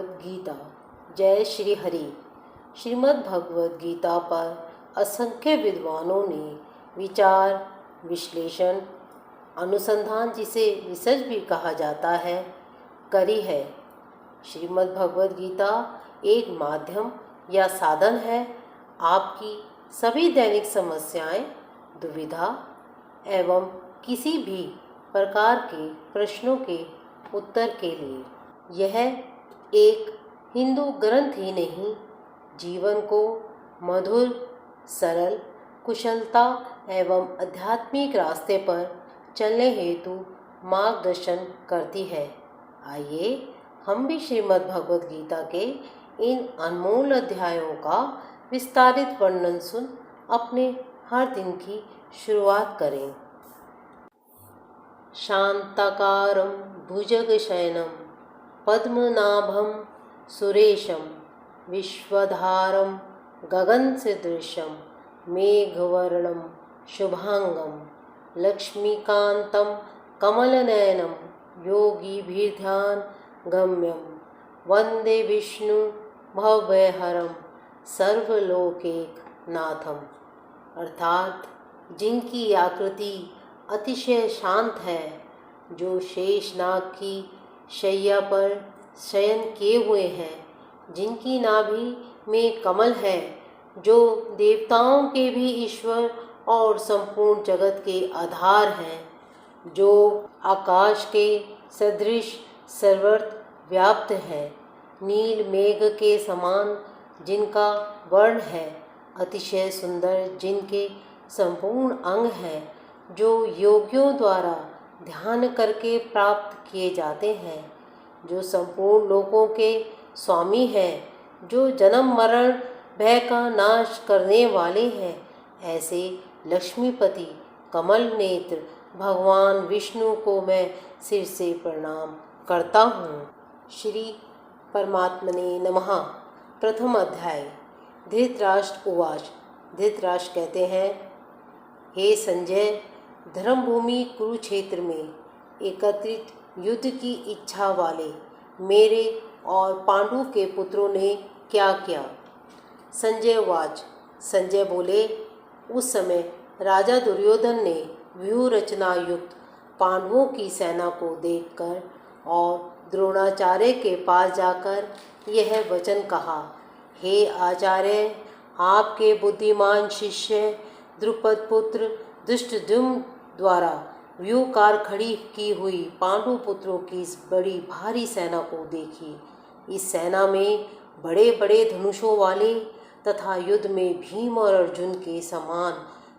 भगवद गीता। जय श्री हरि। श्रीमद् भगवद गीता पर असंख्य विद्वानों ने विचार, विश्लेषण, अनुसंधान, जिसे रिसर्च भी कहा जाता है, करी है। श्रीमद् भगवद गीता एक माध्यम या साधन है आपकी सभी दैनिक समस्याएं, दुविधा एवं किसी भी प्रकार के प्रश्नों के उत्तर के लिए। यह एक हिंदू ग्रंथ ही नहीं, जीवन को मधुर, सरल, कुशलता एवं आध्यात्मिक रास्ते पर चलने हेतु मार्गदर्शन करती है। आइए हम भी श्रीमद् भगवद गीता के इन अनमोल अध्यायों का विस्तारित वर्णन सुन अपने हर दिन की शुरुआत करें। शांताकारं भुजगशयनं पद्मनाभं सुरेशं विश्वधारं गगनसदृशं मेघवर्णं शुभांगं लक्ष्मीकान्तं कमलनयनं योगिभिर्ध्यान गम्यं वंदे विष्णु भवभयहरं सर्वलोकैकनाथम्। अर्थात जिनकी आकृति अतिशय शांत है, जो शेषनाग की शैया पर शयन किए हुए हैं, जिनकी नाभि में कमल है, जो देवताओं के भी ईश्वर और संपूर्ण जगत के आधार हैं, जो आकाश के सदृश सर्वत्र व्याप्त है, नील मेघ के समान जिनका वर्ण है, अतिशय सुंदर जिनके संपूर्ण अंग हैं, जो योगियों द्वारा ध्यान करके प्राप्त किए जाते हैं, जो संपूर्ण लोकों के स्वामी हैं, जो जन्म मरण भय का नाश करने वाले हैं, ऐसे लक्ष्मीपति कमल नेत्र भगवान विष्णु को मैं सिर से प्रणाम करता हूँ। श्री परमात्मने नमः। प्रथम अध्याय। धृतराष्ट्र उवाच। धृतराष्ट्र कहते हैं, हे संजय, धर्मभूमि कुरुक्षेत्र में एकत्रित युद्ध की इच्छा वाले मेरे और पांडु के पुत्रों ने क्या किया? संजय उवाच। संजय बोले, उस समय राजा दुर्योधन ने व्यूह रचना युक्त पांडवों की सेना को देखकर और द्रोणाचार्य के पास जाकर यह वचन कहा, हे आचार्य, आपके बुद्धिमान शिष्य द्रुपद पुत्र धृष्टद्युम्न द्वारा व्यूहकार खड़ी की हुई पांडु पुत्रों की इस बड़ी भारी सेना को देखिए। इस सेना में बड़े बड़े धनुषों वाले तथा युद्ध में भीम और अर्जुन के समान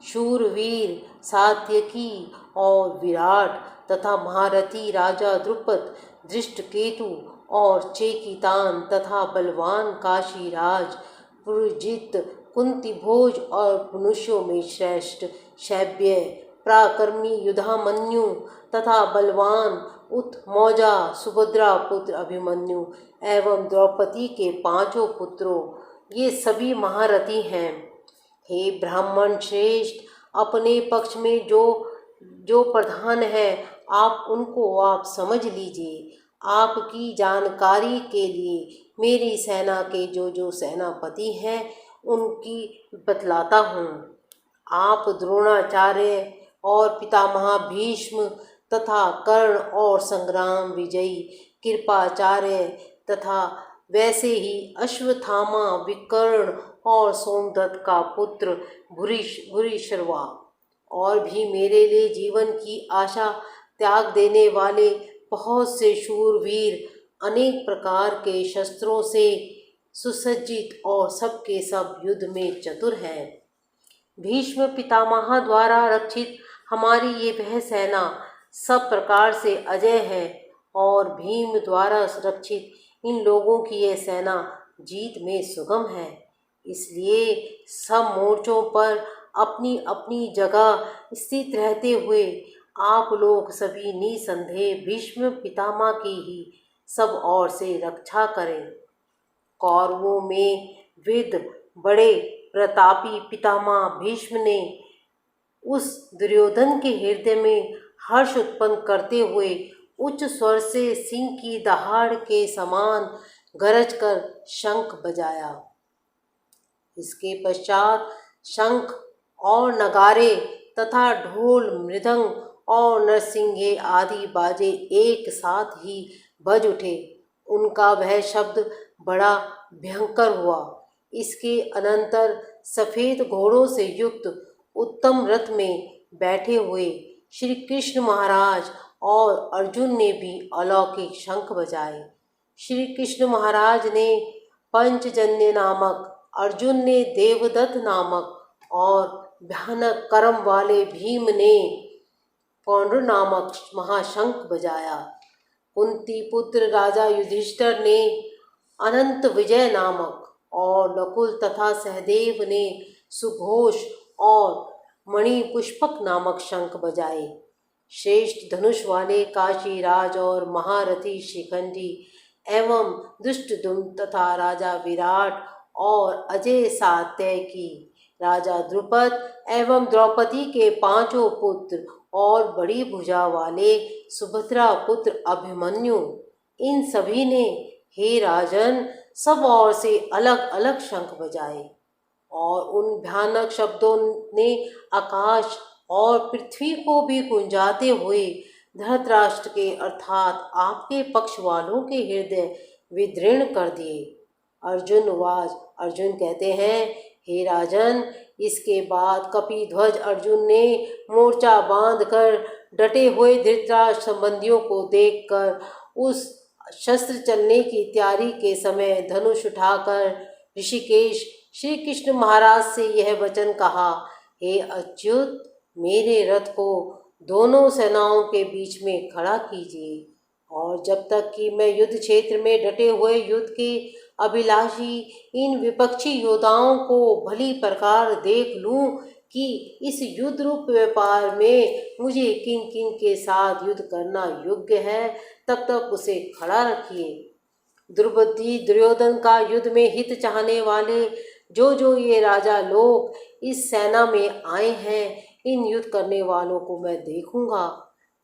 शूरवीर, सात्यकी और विराट तथा महारथी राजा द्रुपद, दृष्टकेतु और चेकितान तथा बलवान काशीराज, पुरजित, कुंती भोज और मनुष्यों में श्रेष्ठ शैब्य, पराक्रमी युधामन्यु तथा बलवान उत्मौजा, सुभद्रा पुत्र अभिमन्यु एवं द्रौपदी के पांचों पुत्रों, ये सभी महारथी हैं। हे ब्राह्मण श्रेष्ठ, अपने पक्ष में जो प्रधान है, आप समझ लीजिए। आपकी जानकारी के लिए मेरी सेना के जो सेनापति हैं, उनकी बतलाता हूँ। आप द्रोणाचार्य और पितामह भीष्म तथा कर्ण और संग्राम विजयी कृपाचार्य तथा वैसे ही अश्वत्थामा, विकर्ण और सोमदत्त का पुत्र भूरिश्रवा और भी मेरे लिए जीवन की आशा त्याग देने वाले बहुत से शूरवीर, अनेक प्रकार के शस्त्रों से सुसज्जित और सबके सब युद्ध में चतुर हैं। भीष्म पितामह द्वारा रक्षित हमारी ये वह सेना सब प्रकार से अजय है और भीम द्वारा रक्षित इन लोगों की यह सेना जीत में सुगम है। इसलिए सब मोर्चों पर अपनी अपनी जगह स्थित रहते हुए आप लोग सभी निसंदेह भीष्म पितामह की ही सब ओर से रक्षा करें। कौरवों में विद बड़े प्रतापी पितामह भीष्म ने उस दुर्योधन के हृदय में हर्ष उत्पन्न करते हुए उच्च स्वर से सिंह की दहाड़ के समान गरज कर शंख बजाया। इसके पश्चात शंख और नगारे तथा ढोल, मृदंग और नरसिंगे आदि बाजे एक साथ ही बज उठे। उनका वह शब्द बड़ा भयंकर हुआ। इसके अनंतर सफ़ेद घोड़ों से युक्त उत्तम रथ में बैठे हुए श्री कृष्ण महाराज और अर्जुन ने भी अलौकिक शंख बजाए। श्री कृष्ण महाराज ने पंचजन्य नामक, अर्जुन ने देवदत्त नामक और भयानक कर्म वाले भीम ने पौंड्र नामक महाशंख बजाया। कुंती पुत्र राजा युधिष्ठिर ने अनंत विजय नामक और नकुल तथा सहदेव ने सुघोष और मणिपुष्पक नामक शंख बजाए। श्रेष्ठ धनुष वाले काशीराज और महारथी शिखंडी एवं दुष्टदुम्न तथा राजा विराट और अजय सात्यकी, राजा द्रुपद एवं द्रौपदी के 5 पुत्र और बड़ी भुजा वाले सुभद्रा पुत्र अभिमन्यु, इन सभी ने हे राजन सब ओर से अलग अलग शंख बजाए और उन भयानक शब्दों ने आकाश और पृथ्वी को भी गुंजाते हुए धृतराष्ट्र के अर्थात आपके पक्ष वालों के हृदय विदीर्ण कर दिए। अर्जुन कहते हैं, हे राजन, इसके बाद कपिध्वज अर्जुन ने मोर्चा बांधकर डटे हुए धृतराष्ट्र संबंधियों को देखकर उस शस्त्र चलने की तैयारी के समय धनुष उठाकर ऋषिकेश श्री कृष्ण महाराज से यह वचन कहा, हे अच्युत, मेरे रथ को दोनों सेनाओं के बीच में खड़ा कीजिए और जब तक कि मैं युद्ध क्षेत्र में डटे हुए युद्ध के अभिलाषी इन विपक्षी योद्धाओं को भली प्रकार देख लूं कि इस युद्ध रूप व्यापार में मुझे किन किन के साथ युद्ध करना योग्य है, तब तक उसे खड़ा रखिए। द्रुपदी दुर्योधन का युद्ध में हित चाहने वाले जो ये राजा लोग इस सेना में आए हैं, इन युद्ध करने वालों को मैं देखूंगा।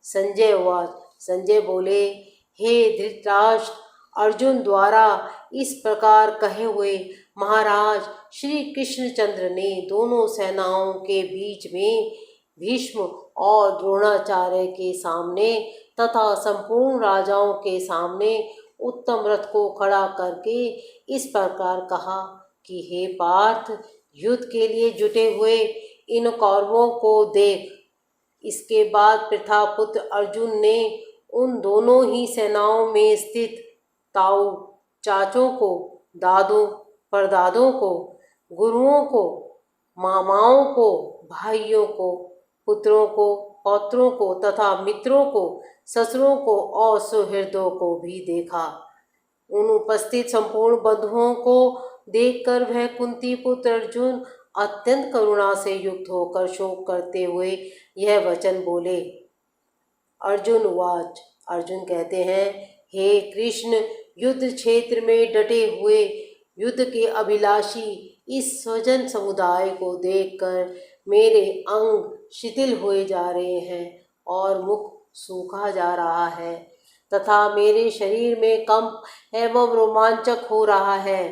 संजय बोले, हे धृतराष्ट्र, अर्जुन द्वारा इस प्रकार कहे हुए महाराज श्री कृष्णचंद्र ने दोनों सेनाओं के बीच में भीष्म और द्रोणाचार्य के सामने तथा संपूर्ण राजाओं के सामने उत्तम रथ को खड़ा करके इस प्रकार कहा कि हे पार्थ, युद्ध के लिए जुटे हुए इन कौरवों को देख। इसके बाद प्रथापुत्र अर्जुन ने उन दोनों ही सेनाओं में स्थित ताऊ चाचों को, दादों परदादों को, गुरुओं को, मामाओं को, भाइयों को, पुत्रों को, पौत्रों को तथा मित्रों को, ससुरों को और सुहृदों को भी देखा। उन उपस्थित संपूर्ण बंधुओं को देखकर वह कुंती पुत्र अर्जुन अत्यंत करुणा से युक्त होकर शोक करते हुए यह वचन बोले। अर्जुन कहते हैं, हे कृष्ण, युद्ध क्षेत्र में डटे हुए युद्ध के अभिलाषी इस स्वजन समुदाय को देखकर मेरे अंग शिथिल हुए जा रहे हैं और मुख सूखा जा रहा है तथा मेरे शरीर में कंप एवं रोमांचक हो रहा है।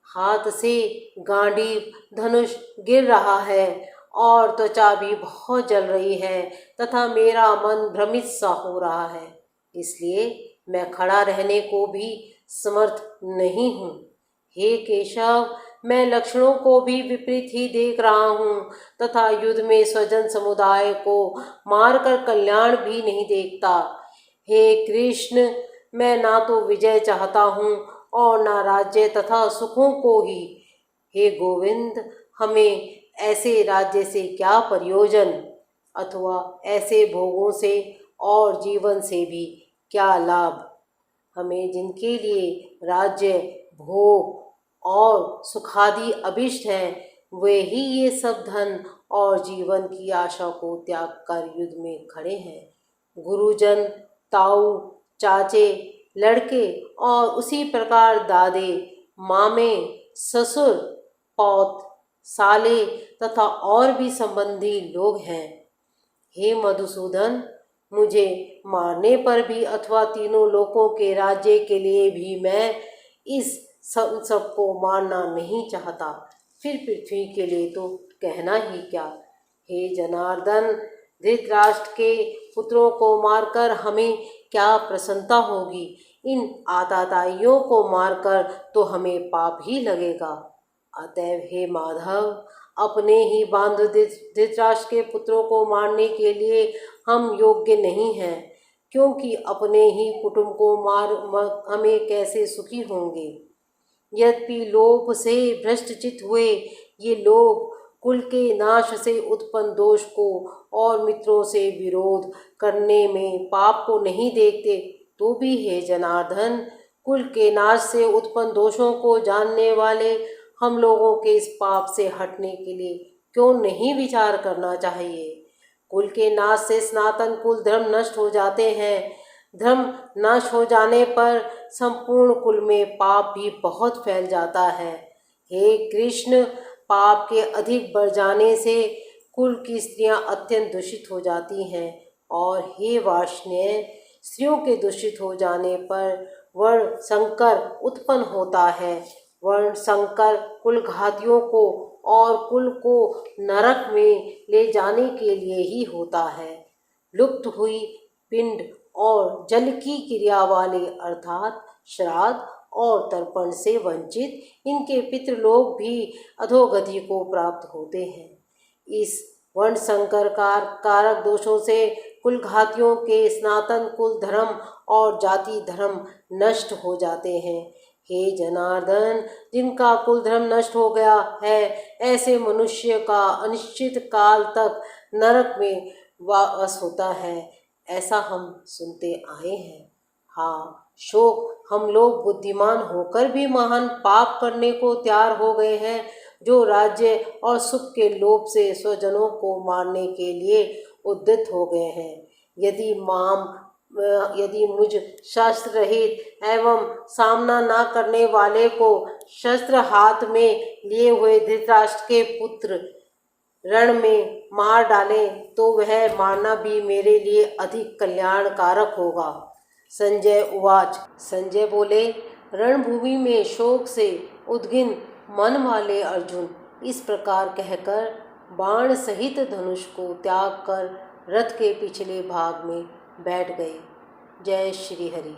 हाथ से गांडीव धनुष गिर रहा है और त्वचा भी बहुत जल रही है तथा मेरा मन भ्रमित सा हो रहा है, इसलिए मैं खड़ा रहने को भी समर्थ नहीं हूँ। हे केशव, मैं लक्षणों को भी विपरीत ही देख रहा हूँ तथा युद्ध में स्वजन समुदाय को मारकर कल्याण भी नहीं देखता। हे कृष्ण, मैं ना तो विजय चाहता हूँ और ना राज्य तथा सुखों को ही। हे गोविंद, हमें ऐसे राज्य से क्या प्रयोजन अथवा ऐसे भोगों से और जीवन से भी क्या लाभ। हमें जिनके लिए राज्य, भोग और सुखादि अभिष्ट हैं, वे ही ये सब धन और जीवन की आशा को त्याग कर युद्ध में खड़े हैं। गुरुजन, ताऊ, चाचे, लड़के और उसी प्रकार दादे, मामे, ससुर, पौत, साले तथा और भी संबंधी लोग हैं। हे मधुसूदन, मुझे मारने पर भी अथवा तीनों लोकों के राज्य के लिए भी मैं इस सबको मारना नहीं चाहता। फिर पृथ्वी के लिए तो कहना ही क्या। हे जनार्दन, धृतराष्ट्र के पुत्रों को मारकर हमें क्या प्रसन्नता होगी। इन आताताइयों को मारकर तो हमें पाप ही लगेगा। अतएव हे माधव, अपने ही बांधु धृतराष्ट्र के पुत्रों को मारने के लिए हम योग्य नहीं हैं, क्योंकि अपने ही कुटुंब को मार हमें कैसे सुखी होंगे। यद्यपि लोभ से भ्रष्टचित हुए ये लोग कुल के नाश से उत्पन्न दोष को और मित्रों से विरोध करने में पाप को नहीं देखते, तो भी हे जनार्दन, कुल के नाश से उत्पन्न दोषों को जानने वाले हम लोगों के इस पाप से हटने के लिए क्यों नहीं विचार करना चाहिए। कुल के नाश से सनातन कुल धर्म नष्ट हो जाते हैं। धर्म नाश हो जाने पर संपूर्ण कुल में पाप भी बहुत फैल जाता है। हे कृष्ण, पाप के अधिक बढ़ जाने से कुल की स्त्रियां अत्यंत दूषित हो जाती हैं, और हे वार्ष्णेय, स्त्रियों के दूषित हो जाने पर वर्ण संकर उत्पन्न होता है। वर्ण संकर कुल घातियों को और कुल को नरक में ले जाने के लिए ही होता है। लुप्त हुई पिंड और जल की क्रिया वाले अर्थात श्राद्ध और तर्पण से वंचित इनके पितृलोक भी अधोगति को प्राप्त होते हैं। इस वर्ण संकर कारक दोषों से कुल घातियों के सनातन कुल धर्म और जाति धर्म नष्ट हो जाते हैं। हे जनार्दन, जिनका कुल धर्म नष्ट हो गया है, ऐसे मनुष्य का अनिश्चित काल तक नरक में वास होता है, ऐसा हम सुनते आए हैं। हाँ, शोक, हम लोग बुद्धिमान होकर भी महान पाप करने को तैयार हो गए हैं, जो राज्य और सुख के लोभ से स्वजनों को मारने के लिए उद्यत हो गए हैं। यदि मुझ शस्त्र रहित एवं सामना न करने वाले को शस्त्र हाथ में लिए हुए धृतराष्ट्र के पुत्र रण में मार डालें, तो वह मारना भी मेरे लिए अधिक कल्याणकारक होगा। संजय उवाच। संजय बोले, रणभूमि में शोक से उद्विग्न मन वाले अर्जुन इस प्रकार कहकर बाण सहित धनुष को त्याग कर रथ के पिछले भाग में बैठ गए। जय श्री हरि।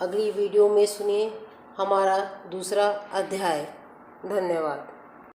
अगली वीडियो में सुनिए हमारा दूसरा अध्याय। धन्यवाद।